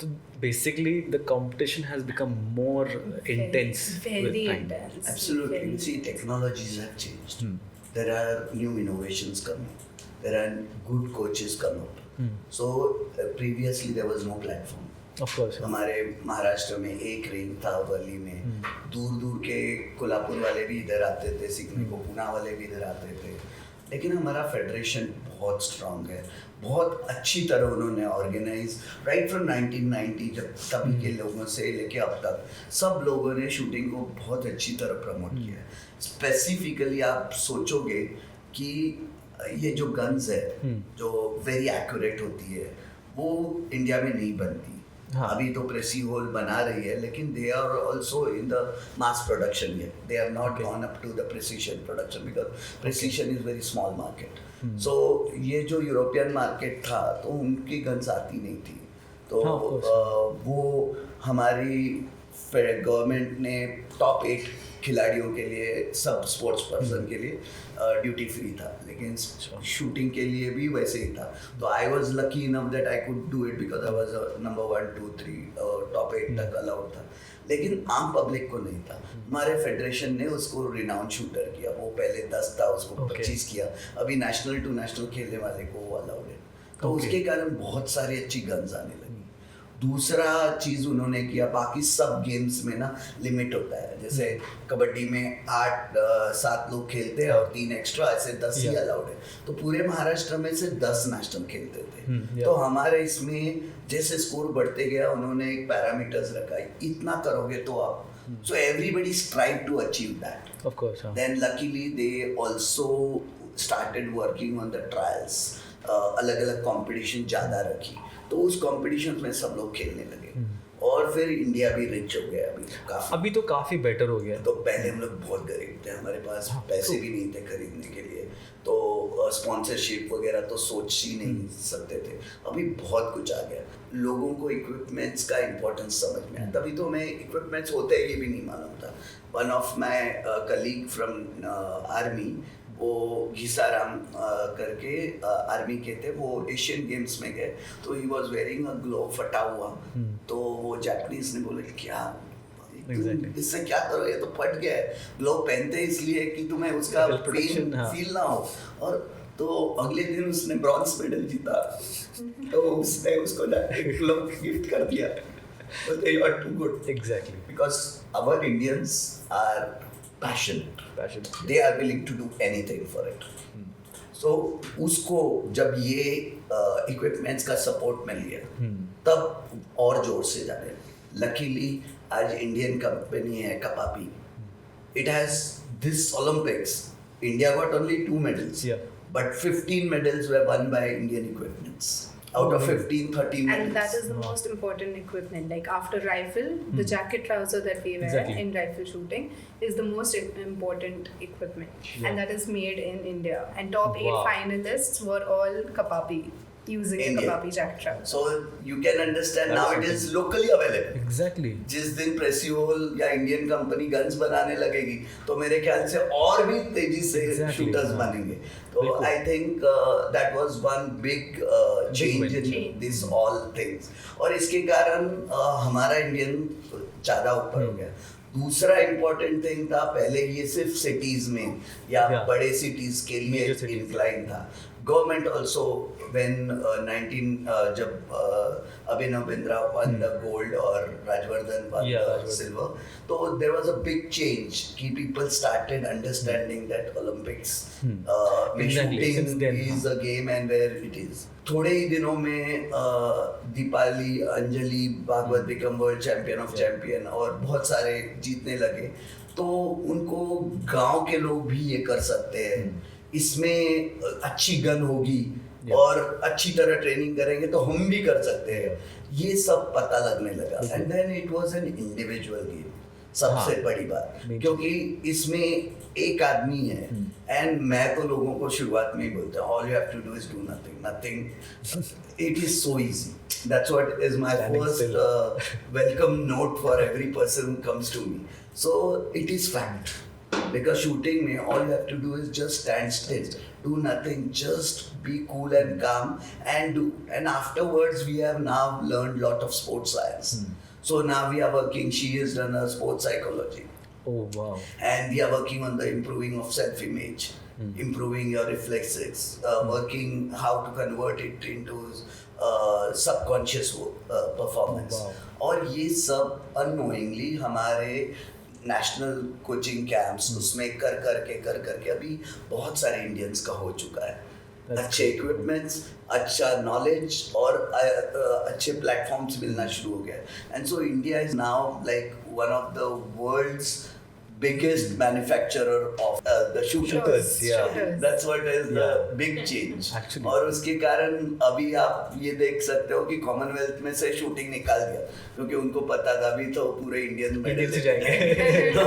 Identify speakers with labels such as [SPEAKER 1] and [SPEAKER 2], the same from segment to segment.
[SPEAKER 1] So basically, the competition has become more intense
[SPEAKER 2] Very
[SPEAKER 1] with time.
[SPEAKER 2] intense.
[SPEAKER 3] Absolutely.
[SPEAKER 2] Very
[SPEAKER 3] See, technologies have changed. There are new innovations coming. There are good coaches come up. So previously there was no platform.
[SPEAKER 1] Of course.
[SPEAKER 3] हमारे महाराष्ट्र में एक ring था वर्ली में, दूर दूर के कोल्हापुर वाले भी इधर आते थे सीखने को, पुणे वाले भी इधर आते थे, लेकिन हमारा फेडरेशन बहुत स्ट्रांग है, बहुत अच्छी तरह उन्होंने ऑर्गेनाइज राइट फ्रॉम 1990 जब तभी के लोगों से लेके अब तक सब लोगों ने शूटिंग को बहुत अच्छी तरह प्रमोट किया है. स्पेसिफिकली आप सोचोगे कि ये जो गन्स है जो वेरी एक्यूरेट होती है वो इंडिया में नहीं बनती.
[SPEAKER 1] हाँ.
[SPEAKER 3] अभी तो प्रेसी होल बना रही है, लेकिन they are also in the mass production yet. They are not gone up to the precision production because precision is very small market. So ये जो यूरोपियन मार्केट था तो उनकी गन्स आती नहीं थी. तो वो हमारी गवर्नमेंट ने टॉप 8 खिलाड़ियों के लिए, सब स्पोर्ट्स पर्सन के लिए ड्यूटी फ्री था, लेकिन शूटिंग के लिए भी वैसे ही था. तो I was lucky enough that I could do it because I was number 1, 2, 3 top 8 तक अलाउड था, लेकिन आम पब्लिक को नहीं था. हमारे फेडरेशन ने उसको रिनाउंड शूटर किया. वो पहले 10 था, उसको 25 किया. अभी नेशनल टू नेशनल खेलने वाले को वो अलाउड है. तो उसके कारण बहुत सारी अच्छी गन्स आने लगी. दूसरा चीज़ उन्होंने किया, बाकी सब गेम्स में ना लिमिट होता है. जैसे कबड्डी में 8-7 लोग खेलते हैं और 3 एक्स्ट्रा, ऐसे 10 ही अलाउड है. तो पूरे महाराष्ट्र में से 10 नेशनल खेलते थे. तो हमारे इसमें जैसे स्कोर बढ़ते गया उन्होंने एक पैरामीटर्स रखा, इतना करोगे तो आप. So everybody strive to achieve that.
[SPEAKER 1] Of course.
[SPEAKER 3] Then luckily they also started working on the trials. अलग अलग कंपटीशन ज़्यादा रखी, तो उस कंपटीशन में सब लोग खेलने लगे. और फिर इंडिया भी रिच हो गया
[SPEAKER 1] अभी तो काफ़ी बेटर हो गया.
[SPEAKER 3] तो पहले हम लोग बहुत गरीब थे, हमारे पास पैसे भी नहीं थे खरीदने के लिए, तो स्पॉन्सरशिप वगैरह तो सोच ही नहीं सकते थे. अभी बहुत कुछ आ गया, लोगों को इक्विपमेंट्स का इम्पोर्टेंस समझ में आया. तभी तो मैं इक्विपमेंट्स होते हैं ये भी नहीं मालूम था. One of my colleague from army, वो घिसाराम करके आर्मी के थे, वो एशियन गेम्स में गए, तो he was wearing a glove फटा हुआ. तो वो जापानीज ने बोले क्या इससे क्या करो, ये तो फट गया है. ग्लोव पहनते इसलिए कि तुम्हें उसका फील ना हो. और तो अगले दिन उसने ब्रॉन्ज मेडल जीता. तो उसने उसको ग्लोव गिफ्ट कर दिया. बोलते you are too good.
[SPEAKER 1] Exactly,
[SPEAKER 3] because our Indians are passionate. They are willing to do anything for it. So उसको जब ये equipments का support मिल गया, तब और जोर से जाने लगे. Luckily आज इंडियन कंपनी है कपापी. It has this Olympics. India got only 2 medals, but 15 medals were won by Indian equipments. Out of 15, 13 medals.
[SPEAKER 2] And that is the most important equipment. Like after rifle, the jacket trouser that we wear in rifle shooting is the most important equipment. And that is made in India. And top 8 finalists were all Kapapi, using Kapapi jacket trouser.
[SPEAKER 3] So you can understand now it is locally available.
[SPEAKER 1] Exactly.
[SPEAKER 3] जिस दिन प्रेसी whole या Indian company guns बनाने लगेगी तो मेरे ख्याल से और भी तेजी से शूटर्स बनेंगे. तो I think that was one big change in this all things. और इसके कारण हमारा इंडियन ज़्यादा ऊपर हो गया. दूसरा इम्पोर्टेंट थिंग था, पहले ये सिर्फ सिटीज में या बड़े सिटीज के लिए इंक्लाइन था. गवर्नमेंट ऑल्सो when 19 जब Abhinav Bindra won the gold और राजवर्धन won the silver, तो there was a big change कि people started understanding that Olympics में shooting is a game and where it is. थोड़े ही दिनों में Deepali, Anjali Bhagavat become world champion of champion और बहुत सारे जीतने लगे. तो उनको गांव के लोग भी ये कर सकते हैं, इसमें अच्छी गन होगी और अच्छी तरह ट्रेनिंग करेंगे तो हम भी कर सकते हैं. ये सब पता लगने लगा. And then it was an individual game. सबसे बड़ी बात, क्योंकि इसमें एक आदमी है. एंड मैं तो लोगों को शुरुआत में ही बोलता हूँ, all you have to do is do nothing. It is so easy. That's what is my first welcome note for every person who comes to me. So it is fact. Because shooting में all you have to do is just stand still do nothing, just be cool and calm and do. And afterwards, we have now learned lot of sports science. So now we are working, she has done a sports psychology.
[SPEAKER 1] Oh wow.
[SPEAKER 3] And we are working on the improving of self-image, improving your reflexes, working how to convert it into subconscious performance.
[SPEAKER 1] Wow.
[SPEAKER 3] और ये सब unknowingly हमारे national coaching camps उसमें कर करके अभी बहुत सारे इंडियंस का हो चुका है. अच्छे इक्विपमेंट्स, अच्छा नॉलेज और अच्छे प्लेटफॉर्म्स मिलना शुरू हो गया. And so India is now like one of the world's biggest manufacturer of the shooters.
[SPEAKER 1] Yeah.
[SPEAKER 3] That's what is the big change.
[SPEAKER 1] Actually.
[SPEAKER 3] और उसके कारण अभी आप ये देख सकते हो कि कॉमनवेल्थ में से शूटिंग निकाल दिया क्योंकि उनको पता था अभी तो पूरे इंडियन
[SPEAKER 1] इंडियन से जाएंगे.
[SPEAKER 3] तो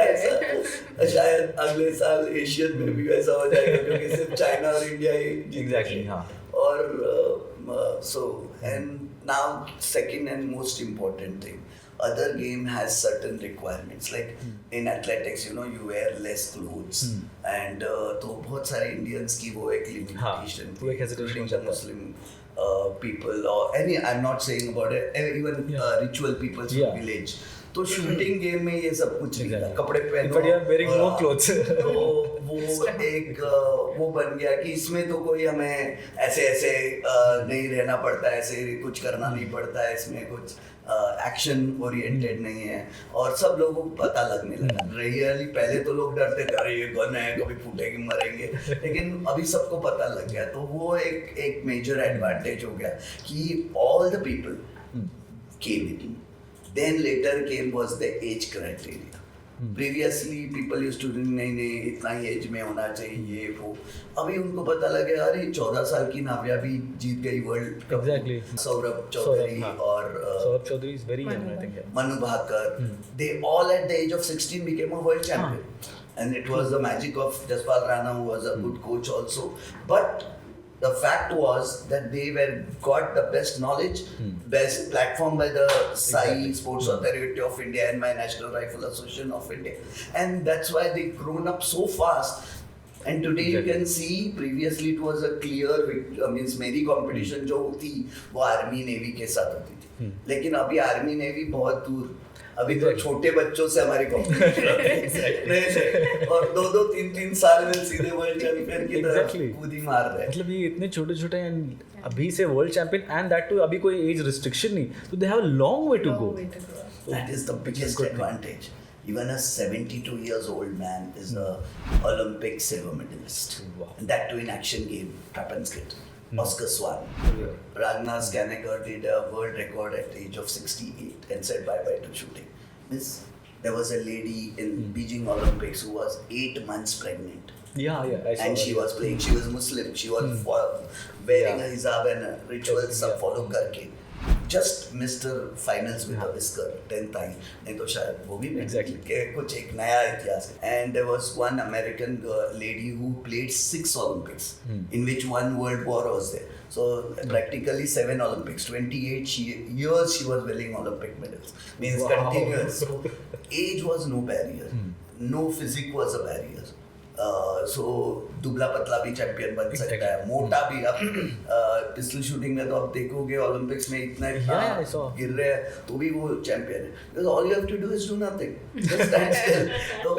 [SPEAKER 3] ऐसा शायद अगले साल एशियन में भी वैसा हो जाएगा क्योंकि सिर्फ चाइना और इंडिया ही
[SPEAKER 1] Exactly, हाँ.
[SPEAKER 3] और so and now second and most important thing, other game has certain requirements like in athletics you wear less clothes and तो बहुत सारे Indians की वो एक limitation
[SPEAKER 1] वो एक hesitation हो जाता है.
[SPEAKER 3] Muslim people or any, I'm not saying about it, even ritual people from village. तो शूटिंग गेम में ये सब कुछ नहीं था. कपड़े पहनो,
[SPEAKER 1] wearing no clothes.
[SPEAKER 3] तो वो एक वो बन गया कि इसमें तो कोई हमें ऐसे नहीं रहना पड़ता है, ऐसे कुछ करना नहीं पड़ता है, इसमें कुछ एक्शन ओरिएंटेड नहीं है और सब लोगों को पता लगने लगा. रियली पहले तो लोग डरते थे, अरे ये गन है कभी फूटेगी मरेंगे, लेकिन अभी सबको पता लग गया. तो वो एक मेजर एडवांटेज हो गया कि all the people came in. Then later came was the age criteria. Previously people used to नहीं इतना ही एज में होना चाहिए ये वो. अभी उनको पता लगे अरे 14 साल की नाव्या भी जीत गई world cup.
[SPEAKER 1] Exactly.
[SPEAKER 3] Saurabh Chaudhary और
[SPEAKER 1] Saurabh Chaudhary is very young, I think.
[SPEAKER 3] Manu Bhaker, they all at the age of 16 became a world champion. And it was the magic of Jaspal Rana, who was a good coach also. But the fact was that they got the best knowledge, best platform by the SAI Sports Authority of India and my National Rifle Association of India, and that's why they grown up so fast. And today you can see, previously it was a clear means मेरी competition जो थी वो army navy के साथ होती थी, लेकिन अभी आर्मी नेवी बहुत दूर. अभी तो छोटे बच्चों से हमारी कॉम्पिटिशन और 2-3 साल में सीधे वर्ल्ड चैंपियन की तरफ कूदी मार रहे हैं.
[SPEAKER 1] मतलब ये इतने छोटे एंड अभी से world champion and that too अभी कोई एज रिस्ट्रिक्शन नहीं, तो they have a long way to go.
[SPEAKER 3] That is the biggest advantage. Even a 72 years old man is a Olympic silver medalist.
[SPEAKER 1] Wow.
[SPEAKER 3] And that too in action game, weapons kit. Oscar Swan. Ragnar Skaneker did a world record at the age of 68 and said bye-bye to shooting. There was a lady in Beijing Olympics who was 8 months pregnant.
[SPEAKER 1] Yeah, I saw
[SPEAKER 3] And she was playing, she was Muslim, she was wearing a hijab and rituals सब follow करके. Just missed her finals with a whisker, 10th आई, नहीं तो शायद वो भी
[SPEAKER 1] Exactly.
[SPEAKER 3] कुछ एक नया इतिहास. And there was one American lady who played 6 Olympics, in which 1 world war was there. So practically 7 Olympics, 28 years she was winning Olympic medals. Means continuous. Age was no barrier, no physique was a barrier. सो दुबला पतला भी champion बन सकता है, मोटा भी. अब pistol shooting में तो आप देखोगे ओलंपिक्स में इतना गिर रहे हैं तो भी वो चैंपियन है. All you have to do is do nothing, just stand still. तो